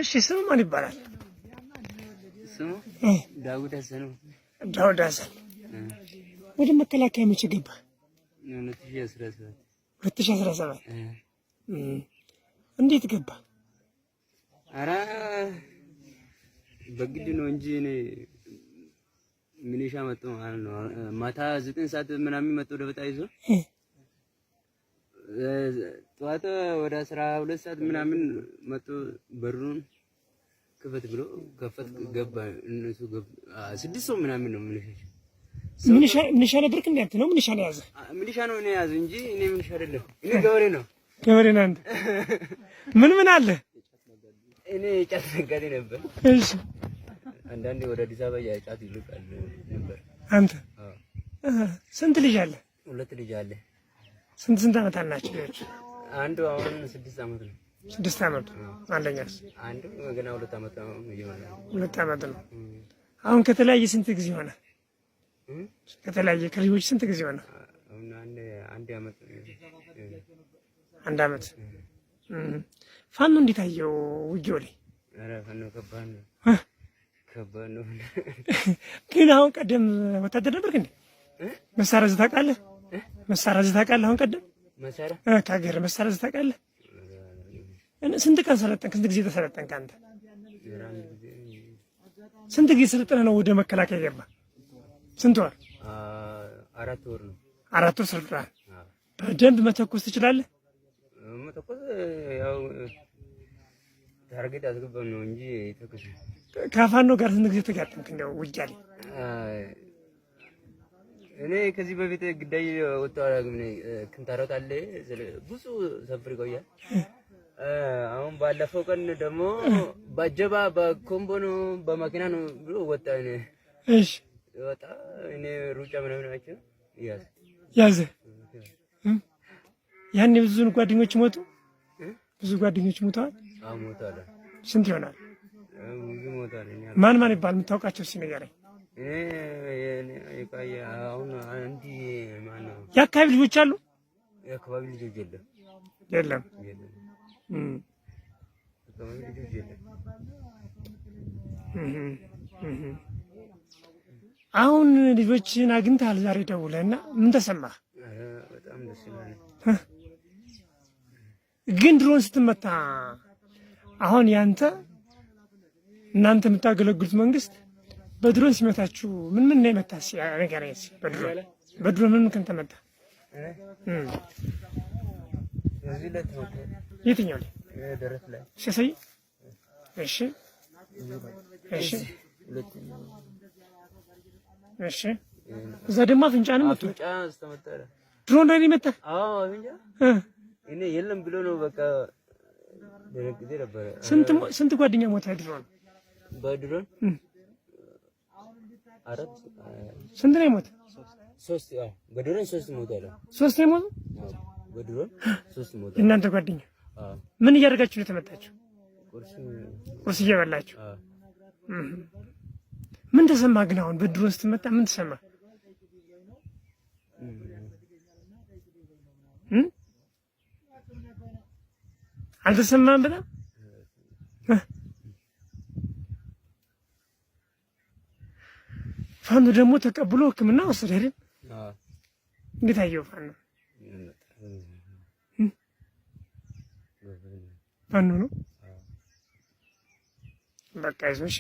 እሺ ስሙ ማን ይባላል? ስሙ ዳውድ ሀሰን ነው። ዳውድ ሀሰን ወደ መከላከያ መቼ ገባ? 2017 እንዴት ገባ? ኧረ በግድ ነው እንጂ እኔ ሚኒሻ መጥቶ ማለት ነው። ማታ 9 ሰዓት ምናምን መጥቶ ደበጣ ይዞ ጠዋት ወደ 12 ሰዓት ምናምን መጥቶ በሩን ክፈት ብሎ ከፈት ገባ። እነሱ ገባ 6 ሰው ምናምን ነው ሚኒሻ ነበርክ እንዴ? አንተ ነው ሚኒሻ ነው ያዘ? ሚኒሻ ነው እኔ ያዘ እንጂ እኔ ሚኒሻ አይደለም። እኔ ገበሬ ነው። ገበሬ ነህ አንተ? ምን አለ? እኔ ጫት ነጋዴ ነበር። እሺ አንዳንዴ ወደ አዲስ አበባ ያጫት ይልቃል ነበር። አንተ ስንት ልጅ አለ? 2 ልጅ አለ። ስንት አመት አላችሁ ልጆች? አንዱ አሁን 6 አመት ነው። 6 አመት። አንደኛስ? አንዱ ገና 2 አመት ነው ይሆናል። 2 አመት ነው። አሁን ከተለያየ ስንት ጊዜ ሆነ? ከተለያየ ከልጆች ስንት ጊዜ ሆነ? አሁን አንድ አመት። 1 አመት። ፋኖ እንዴት አየው ውጊያው ላይ? ኧረ ፋኖ ከባድ ነው። ከባድ ነው። ግን አሁን ቀደም ወታደር ነበርክ እንዴ? መሳሪያ ይዘህ ታውቃለህ? መሳሪያ ይዘህ ታውቃለህ? አሁን ቀደም መሳሪያ ከሀገር መሳሪያ ይዘህ ታውቃለህ? ስንት ቀን ሰለጠንክ? ስንት ጊዜ ተሰለጠንክ አንተ? ስንት ጊዜ ሰለጠነህ ነው ወደ መከላከያ ገባ? ስንት ወር? 4 ወር ነው። 4 ወር ሰልጥነሃል። በደንብ መተኮስ ትችላለህ? መተኮስ ያው ታርጌት አስገባን ነው እንጂ ተኩስ። ከፋኖ ጋር ስንት ጊዜ ተጋጠምክ እንደው ውጊያ ላይ? እኔ ከዚህ በፊት ግዳይ ወጣው አላውቅም። ክንታሮት አለ ብዙ ሰፍር ይቆያል። አሁን ባለፈው ቀን ደግሞ ባጀባ በኮምቦ ነው በመኪና ነው ብሎ ወጣ። እሺ ወጣ። እኔ ሩጫ ምናምን ናቸው ያዘ። ያኔ ብዙ ጓደኞች ሞቱ። ብዙ ጓደኞች ሞተዋል። አዎ ሞተዋል። ስንት ይሆናል? ብዙ ሞተዋል። ማን ይባል የምታውቃቸው እስኪ ንገረኝ። አሁን አንዲ ማን ነው? የአካባቢ ልጆች አሉ? የአካባቢ ልጆች የለም። የለም። የአካባቢ ልጆች የለም። አሁን ልጆችን አግኝተሃል ዛሬ ደውለህና ምን ተሰማህ? በጣም ደስ ይላል። ግን ድሮን ስትመታ አሁን እናንተ የምታገለግሉት መንግስት በድሮን ሲመታችሁ ምን ነው የመታስ? ነገር በድሮን ምን ተመታ? እዚህ ላይ ተመታ። የትኛው ላይ? ደረት ላይ ሲያሳይ። እሺ እሺ እዛ ደግሞ አፍንጫንም መታ። አፍንጫ አስተመታለ። ድሮን ላይ መታ? አዎ አፍንጫ። እኔ የለም ብሎ ነው በቃ ደረግዜ ነበር። ስንት ጓደኛ ሞተ ድሮን? በድሮን 4 ስንት ነው የሞተ? 3 በድሮን 3 ሞተዋል። 3 ነው የሞቱ? በድሮን 3 ሞተዋል። እናንተ ጓደኛ ምን እያደረጋችሁ ነው የተመታችሁ? ቁርስ እየበላችሁ። ምን ተሰማ ግን አሁን በድሮን ስትመታ ምን ተሰማ? አልተሰማም? በጣም ፋኖ ደግሞ ተቀብሎ ሕክምና ወሰደ አይደል? እንዴት አየው ፋኖ? ፋኖ ነው በቃ ይዞሽ